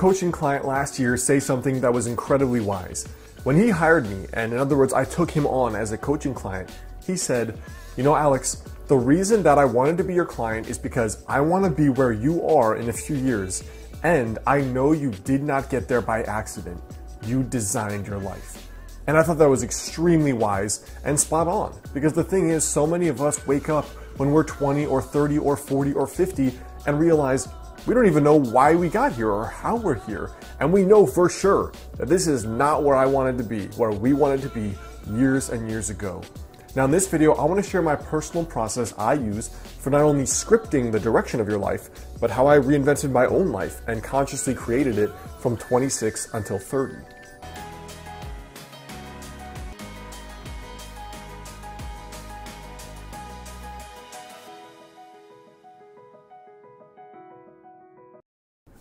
coaching client last year say something that was incredibly wise. When he hired me, and in other words, I took him on as a coaching client, he said, "You know, Alex, the reason that I wanted to be your client is because I want to be where you are in a few years, and I know you did not get there by accident. You designed your life." And I thought that was extremely wise and spot on, because the thing is, so many of us wake up when we're 20 or 30 or 40 or 50 and realize we don't even know why we got here or how we're here. And we know for sure that this is not where I wanted to be, where we wanted to be years and years ago. Now in this video, I want to share my personal process I use for not only scripting the direction of your life, but how I reinvented my own life and consciously created it from 26 until 30.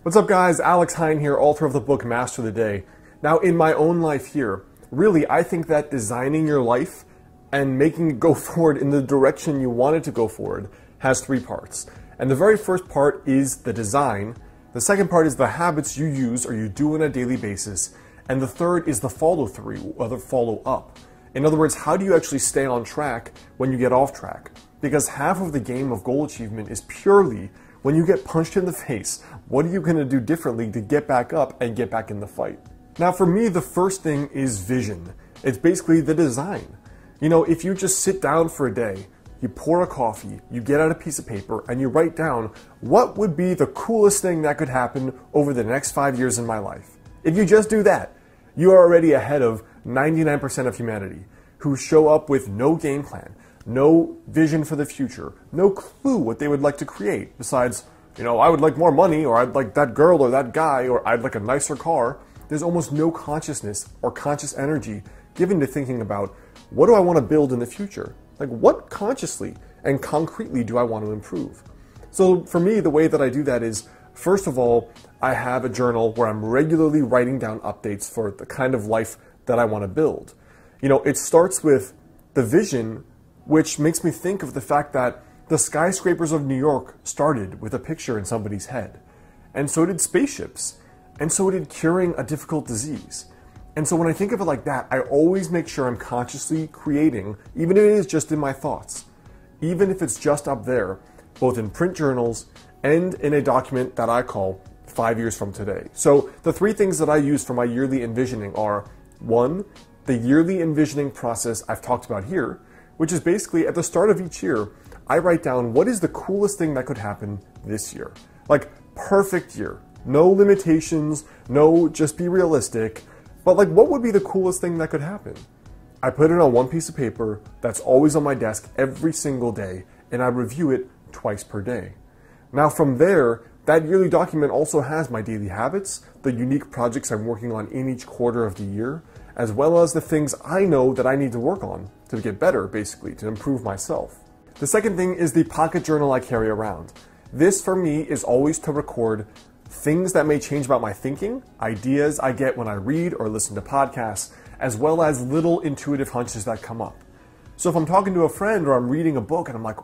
What's up guys, Alex Hine here, author of the book Master the Day. Now in my own life here, really I think that designing your life and making it go forward in the direction you want it to go forward has three parts. And the very first part is the design, the second part is the habits you use or you do on a daily basis, and the third is the follow through or the follow up. In other words, how do you actually stay on track when you get off track? Because half of the game of goal achievement is purely when you get punched in the face, what are you going to do differently to get back up and get back in the fight? Now for me, the first thing is vision. It's basically the design. You know, if you just sit down for a day, you pour a coffee, you get out a piece of paper, and you write down what would be the coolest thing that could happen over the next 5 years in my life. If you just do that, you are already ahead of 99% of humanity who show up with no game plan, no vision for the future, no clue what they would like to create besides, you know, I would like more money, or I'd like that girl or that guy, or I'd like a nicer car. There's almost no consciousness or conscious energy given to thinking about what do I want to build in the future? Like what consciously and concretely do I want to improve? So for me, the way that I do that is, first of all, I have a journal where I'm regularly writing down updates for the kind of life that I want to build. You know, it starts with the vision, which makes me think of the fact that the skyscrapers of New York started with a picture in somebody's head. And so did spaceships. And so did curing a difficult disease. And so when I think of it like that, I always make sure I'm consciously creating, even if it is just in my thoughts, even if it's just up there, both in print journals and in a document that I call 5 years from today. So the three things that I use for my yearly envisioning are, one, the yearly envisioning process I've talked about here, which is basically at the start of each year, I write down what is the coolest thing that could happen this year. Like perfect year, no limitations, no just be realistic, but like what would be the coolest thing that could happen? I put it on one piece of paper that's always on my desk every single day, and I review it twice per day. Now from there, that yearly document also has my daily habits, the unique projects I'm working on in each quarter of the year, as well as the things I know that I need to work on to get better, basically, to improve myself. The second thing is the pocket journal I carry around. This, for me, is always to record things that may change about my thinking, ideas I get when I read or listen to podcasts, as well as little intuitive hunches that come up. So if I'm talking to a friend or I'm reading a book and I'm like,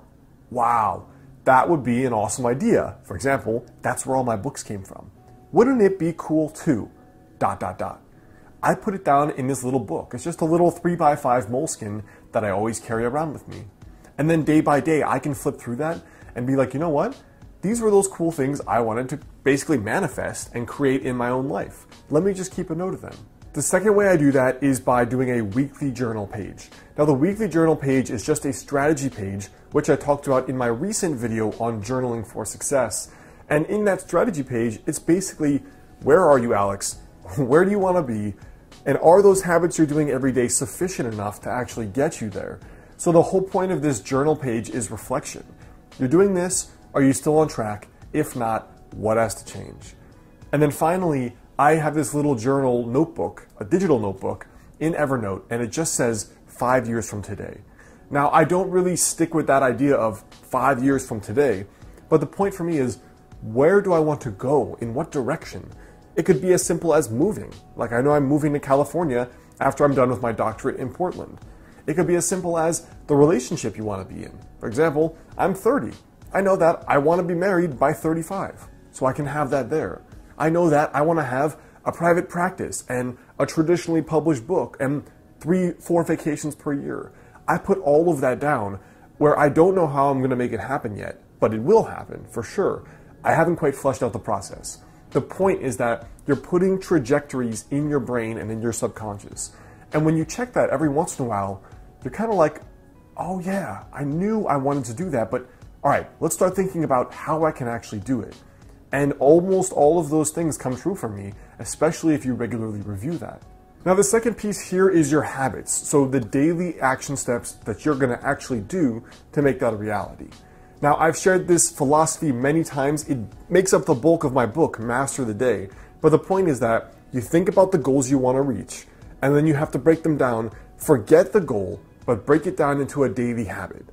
wow, that would be an awesome idea. For example, that's where all my books came from. Wouldn't it be cool too? ... I put it down in this little book. It's just a little 3x5 moleskin that I always carry around with me. And then day by day, I can flip through that and be like, you know what? These were those cool things I wanted to basically manifest and create in my own life. Let me just keep a note of them. The second way I do that is by doing a weekly journal page. Now the weekly journal page is just a strategy page, which I talked about in my recent video on journaling for success. And in that strategy page, it's basically, where are you, Alex? Where do you want to be? And are those habits you're doing every day sufficient enough to actually get you there? So the whole point of this journal page is reflection. You're doing this, are you still on track? If not, what has to change? And then finally, I have this little journal notebook, a digital notebook in Evernote, and it just says 5 years from today. Now, I don't really stick with that idea of 5 years from today, but the point for me is, where do I want to go? In what direction? It could be as simple as moving. Like I know I'm moving to California after I'm done with my doctorate in Portland. It could be as simple as the relationship you want to be in. For example, I'm 30. I know that I want to be married by 35, so I can have that there. I know that I want to have a private practice and a traditionally published book and 3-4 vacations per year. I put all of that down where I don't know how I'm going to make it happen yet, but it will happen for sure. I haven't quite fleshed out the process. The point is that you're putting trajectories in your brain and in your subconscious. And when you check that every once in a while, you're kind of like, oh yeah, I knew I wanted to do that, but all right, let's start thinking about how I can actually do it. And almost all of those things come true for me, especially if you regularly review that. Now, the second piece here is your habits. So the daily action steps that you're going to actually do to make that a reality. Now, I've shared this philosophy many times. It makes up the bulk of my book, Master the Day. But the point is that you think about the goals you want to reach, and then you have to break them down. Forget the goal, but break it down into a daily habit.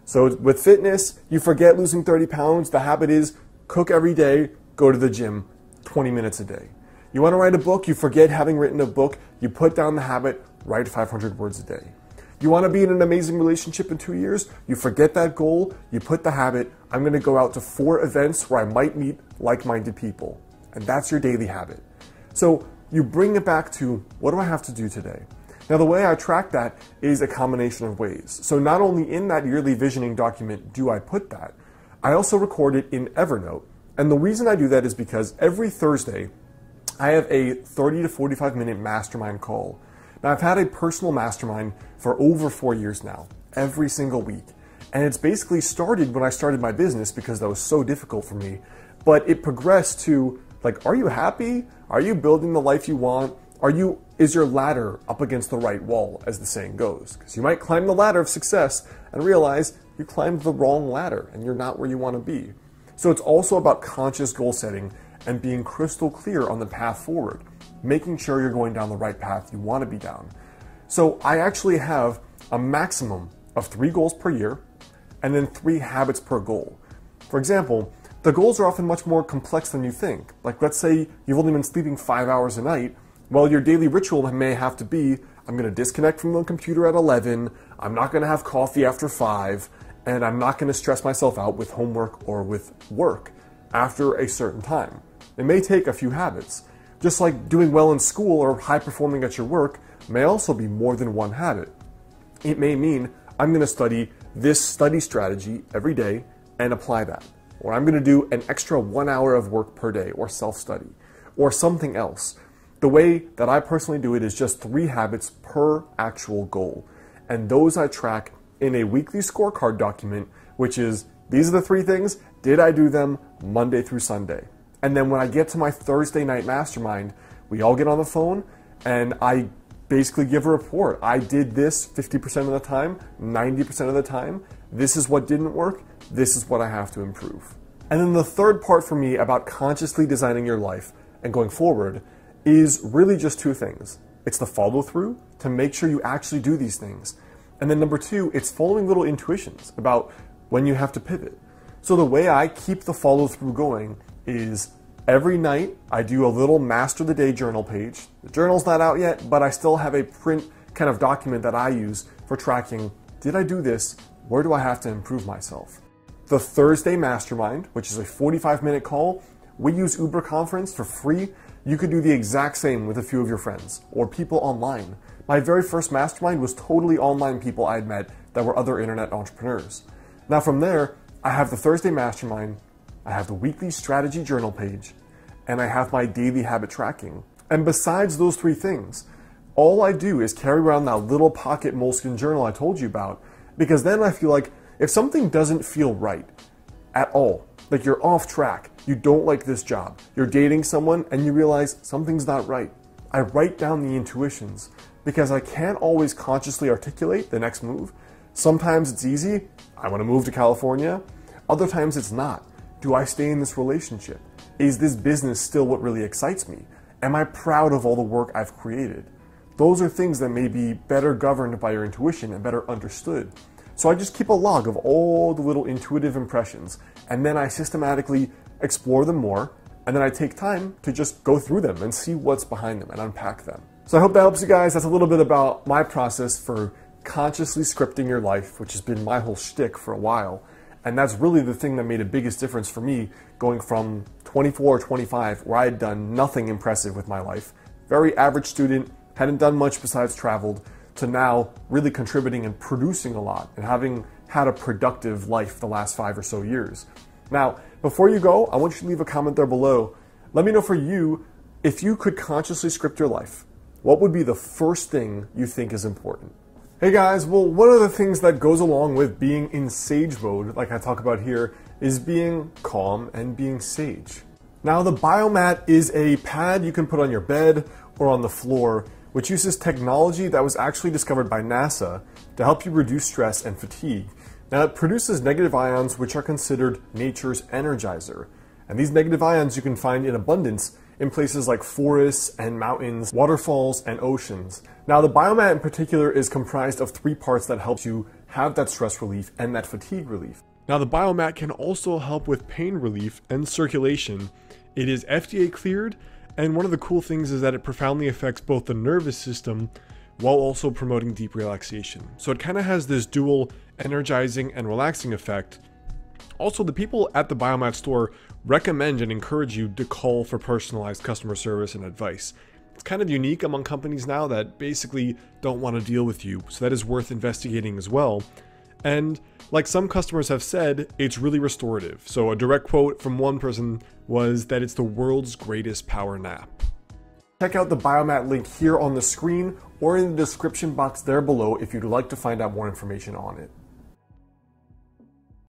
So with fitness, you forget losing 30 pounds. The habit is cook every day, go to the gym 20 minutes a day. You want to write a book, you forget having written a book, you put down the habit, write 500 words a day. You want to be in an amazing relationship in 2 years, you forget that goal, you put the habit, I'm going to go out to 4 events where I might meet like-minded people. And that's your daily habit. So you bring it back to, what do I have to do today? Now, the way I track that is a combination of ways. So not only in that yearly visioning document do I put that, I also record it in Evernote. And the reason I do that is because every Thursday, I have a 30 to 45 minute mastermind call. Now, I've had a personal mastermind for over 4 years now, every single week. And it's basically started when I started my business because that was so difficult for me. But it progressed to, like, are you happy? Are you building the life you want? Is your ladder up against the right wall, as the saying goes? Because you might climb the ladder of success and realize you climbed the wrong ladder and you're not where you want to be. So it's also about conscious goal setting and being crystal clear on the path forward, making sure you're going down the right path you want to be down. So I actually have a maximum of 3 goals per year and then 3 habits per goal. For example, the goals are often much more complex than you think. Like, let's say you've only been sleeping 5 hours a night. Well, your daily ritual may have to be, I'm going to disconnect from the computer at 11, I'm not going to have coffee after 5, and I'm not going to stress myself out with homework or with work after a certain time. It may take a few habits. Just like doing well in school or high performing at your work may also be more than one habit. It may mean I'm going to study this study strategy every day and apply that. Or I'm going to do an extra 1 hour of work per day or self-study or something else. The way that I personally do it is just 3 habits per actual goal. And those I track in a weekly scorecard document, which is, these are the 3 things, did I do them Monday through Sunday? And then when I get to my Thursday night mastermind, we all get on the phone and I basically give a report. I did this 50% of the time, 90% of the time. This is what didn't work. This is what I have to improve. And then the third part for me about consciously designing your life and going forward is really just 2 things. It's the follow through to make sure you actually do these things. And then number 2, it's following little intuitions about when you have to pivot. So the way I keep the follow through going is every night I do a little Master the Day journal page. The journal's not out yet, but I still have a print kind of document that I use for tracking, did I do this? Where do I have to improve myself? The Thursday Mastermind, which is a 45-minute call, we use Uber Conference for free. You could do the exact same with a few of your friends or people online. My very first mastermind was totally online people I'd met that were other internet entrepreneurs. Now from there, I have the Thursday Mastermind, I have the weekly strategy journal page, and I have my daily habit tracking. And besides those 3 things, all I do is carry around that little pocket moleskin journal I told you about, because then I feel like if something doesn't feel right at all, like you're off track, you don't like this job, you're dating someone and you realize something's not right, I write down the intuitions because I can't always consciously articulate the next move. Sometimes it's easy, I want to move to California. Other times it's not. Do I stay in this relationship? Is this business still what really excites me? Am I proud of all the work I've created? Those are things that may be better governed by your intuition and better understood. So I just keep a log of all the little intuitive impressions, and then I systematically explore them more, and then I take time to just go through them and see what's behind them and unpack them. So I hope that helps you guys. That's a little bit about my process for consciously scripting your life, which has been my whole shtick for a while. And that's really the thing that made the biggest difference for me going from 24 or 25 where I had done nothing impressive with my life, very average student, hadn't done much besides traveled, to now really contributing and producing a lot and having had a productive life the last 5 or so years. Now, before you go, I want you to leave a comment there below. Let me know for you, if you could consciously script your life, what would be the first thing you think is important? Hey guys, well, one of the things that goes along with being in sage mode, like I talk about here, is being calm and being sage. Now, the Biomat is a pad you can put on your bed or on the floor, which uses technology that was actually discovered by NASA to help you reduce stress and fatigue. Now, it produces negative ions, which are considered nature's energizer. And these negative ions you can find in abundance in places like forests and mountains, waterfalls, and oceans. Now, the Biomat in particular is comprised of 3 parts that help you have that stress relief and that fatigue relief. Now, the Biomat can also help with pain relief and circulation. It is FDA cleared, and one of the cool things is that it profoundly affects both the nervous system while also promoting deep relaxation. So it kind of has this dual energizing and relaxing effect. Also, the people at the Biomat store recommend and encourage you to call for personalized customer service and advice. It's kind of unique among companies now that basically don't want to deal with you, so that is worth investigating as well. And like some customers have said, it's really restorative. So a direct quote from one person was that it's the world's greatest power nap. Check out the Biomat link here on the screen or in the description box there below if you'd like to find out more information on it.